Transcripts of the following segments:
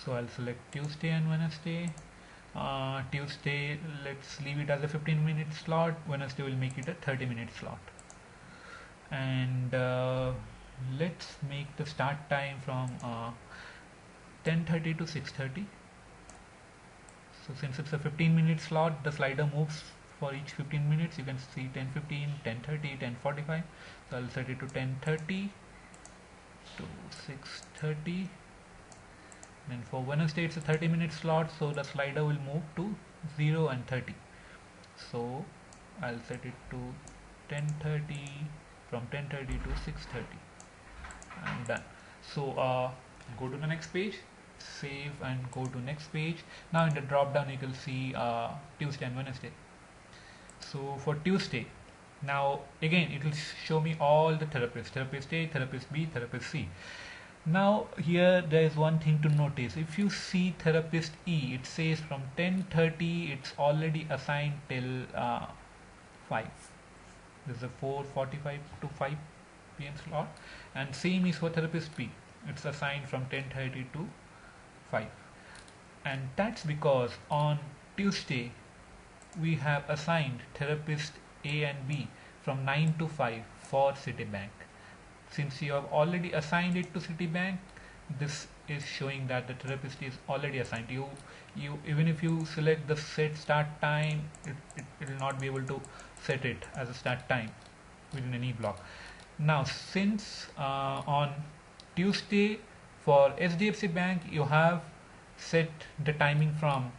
So I'll select Tuesday and Wednesday. Tuesday, let's leave it as a 15-minute slot. Wednesday will make it a 30-minute slot. And let's make the start time from 10:30 to 6:30. So since it's a 15-minute slot, the slider moves for each 15 minutes. You can see 10:15, 10:30, 10:45. So I'll set it to 10:30 to 6:30. And for Wednesday, it's a 30-minute slot, so the slider will move to 0 and 30. So I'll set it to 10:30, from 10:30 to 6:30. I'm done. So go to the next page, save and go to next page. Now in the drop down you can see Tuesday and Wednesday. So for Tuesday, now again it will show me all the therapists: therapist A, therapist B, therapist C. Now here there is one thing to notice. If you see therapist E, it says from 10:30 it's already assigned till 5. This is a 4:45 to 5 p.m. slot, and same is for therapist B. It's assigned from 10:30 to 5, and that's because on Tuesday we have assigned therapist A and B from 9 to 5 for Citibank. Since you have already assigned it to Citibank, this is showing that the therapist is already assigned. You even if you select the set start time, it will not be able to set it as a start time within any block. Now since on Tuesday for HDFC Bank you have set the timing from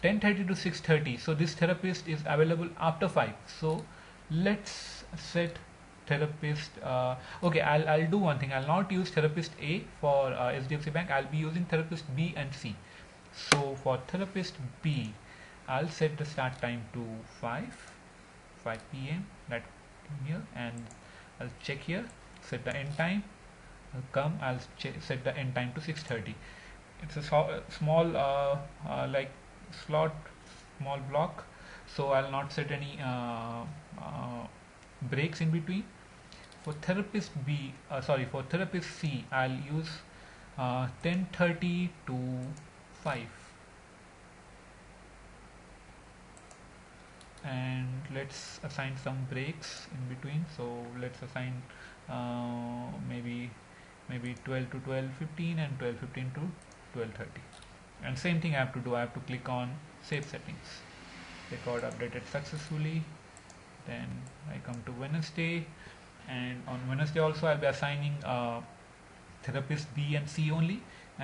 10:30 to 6:30, so this therapist is available after 5. So let's set therapist okay, I'll do one thing. I'll not use therapist A for HDFC Bank. I'll be using therapist B and C. So for therapist B, I'll set the start time to 5 p.m. that here, and I'll check here, set the end time. I'll set the end time to 6:30. It's a small like slot, small block, so I'll not set any breaks in between. For therapist B, for therapist C, I'll use 10:30 to 5, and let's assign some breaks in between. So let's assign maybe 12 to 12:15 and 12:15 to 12:30. And same thing I have to do. I have to click on save settings. Record updated successfully. Then I come to Wednesday, and on Wednesday also I'll be assigning therapist B and C only,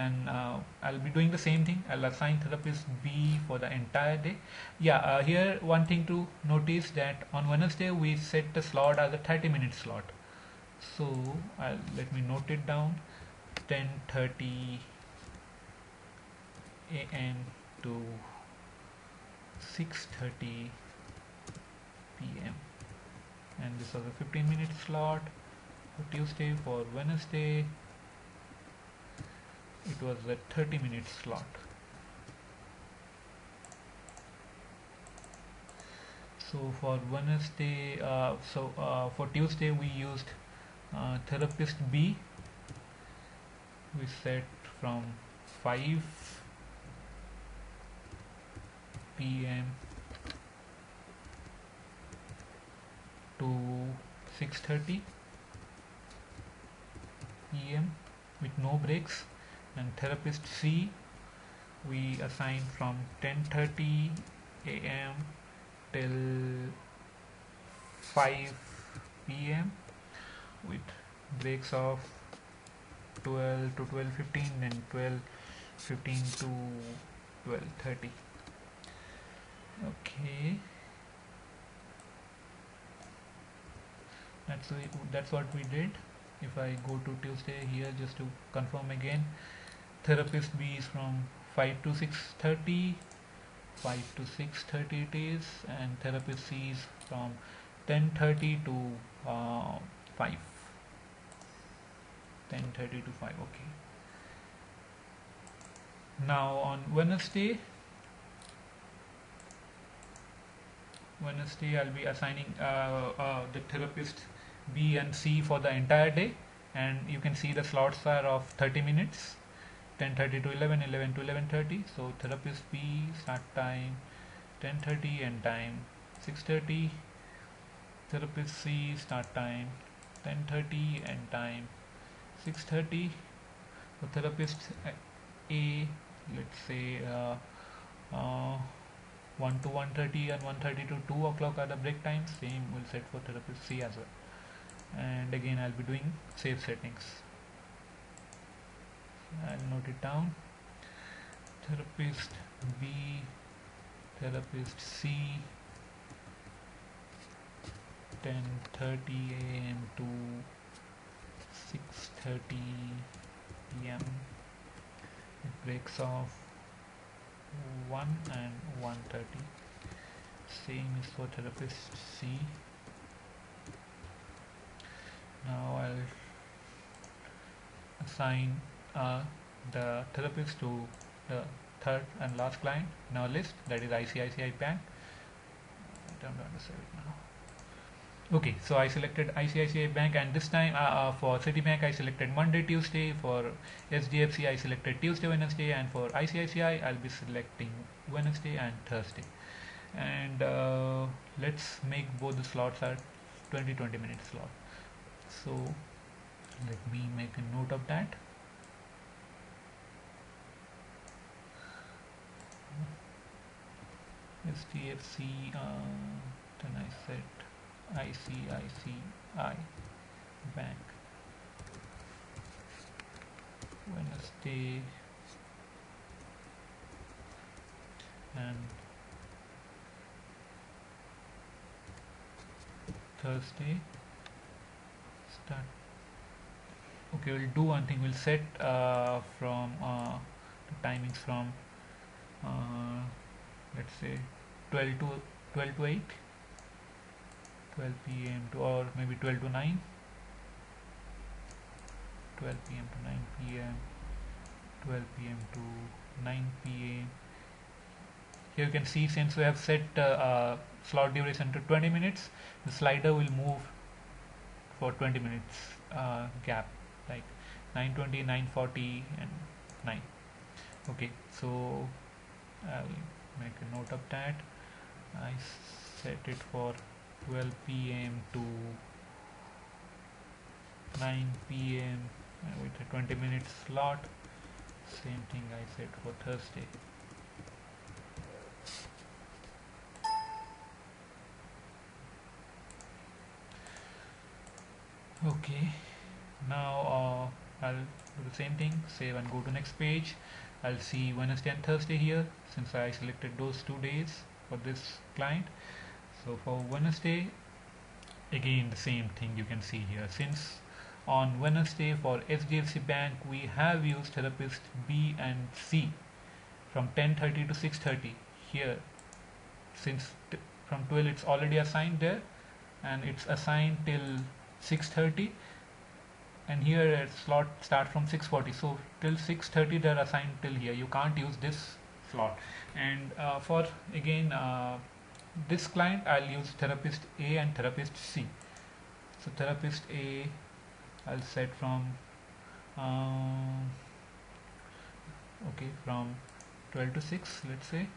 and I'll be doing the same thing. I'll assign therapist B for the entire day. Here one thing to notice, that on Wednesday we set the slot as a 30-minute slot. So let me note it down: 10:30 a.m. to 6:30 p.m. and this was a 15-minute slot for Tuesday. For Wednesday it was a 30-minute slot. So for Wednesday, for Tuesday we used therapist B. We set from 5 p.m. to 6:30 p.m. with no breaks. And therapist C we assigned from 10:30 a.m. till 5 p.m. with breaks of 12 to 12:15 and 12:15 to 12:30. Okay, that's what we did. If I go to Tuesday here, just to confirm again, therapist B is from 5 to 6:30, 5 to 6:30 it is, and therapist C is from 10:30 to 5. 10:30 to 5. Okay. Now on Wednesday I'll be assigning the therapist B and C for the entire day, and you can see the slots are of 30 minutes, 10:30 to 11, 11 to 11:30. So therapist B start time 10:30, end time 6:30. Therapist C start time 10:30, end time 6:30. For therapist A, let's say 1 to 1:30 and 1:30 to 2 o'clock are the break times. Same will set for therapist C as well. And again I'll be doing save settings. I'll note it down. Therapist B, therapist C, 10:30 a.m. to 6:30 p.m. It breaks off 1 and 1:30. Same is for therapist C. Now I'll assign the therapist to the third and last client in our list, that is ICICI Bank. I don't want to save it now. Okay, so I selected ICICI Bank, and this time for Citibank I selected Monday, Tuesday. For SDFC I selected Tuesday, Wednesday, and for ICICI I'll be selecting Wednesday and Thursday. And let's make both the slots are 20 minute slot. So let me make a note of that. SDFC, then I set ICICI Bank Wednesday and Thursday start. Okay, we'll do one thing. We'll set from the timings from let's say 12 to 8, 12 p.m. to, or maybe 12 to 9, 12 p.m. to 9 p.m., 12 p.m. to 9 p.m. Here you can see, since we have set slot duration to 20 minutes, the slider will move for 20 minutes gap, like 9:20, 9:40 and 9. Okay, so I'll make a note of that. I set it for 12 p.m. to 9 p.m. with a 20-minute slot. Same thing I set for Thursday. Okay, now I'll do the same thing, save and go to next page. I'll see Wednesday and Thursday here, since I selected those 2 days for this client. So for Wednesday, again the same thing you can see here. Since on Wednesday for SDFC Bank we have used therapist B and C from 10:30 to 6:30 here. Since from 12 it's already assigned there, and it's assigned till 6:30, and here a slot start from 6:40, so till 6:30 they're assigned till here. You can't use this slot. And for again this client I'll use therapist A and therapist C. So therapist A I'll set from okay, from 12 to 6, let's say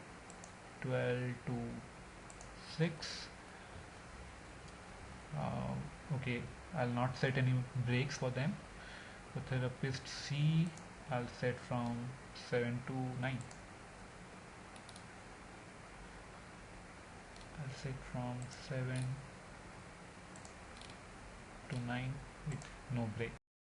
12 to 6. Okay, I'll not set any breaks for them. For therapist C I'll set from 7 to 9. I'll set from 7 to 9 with no break.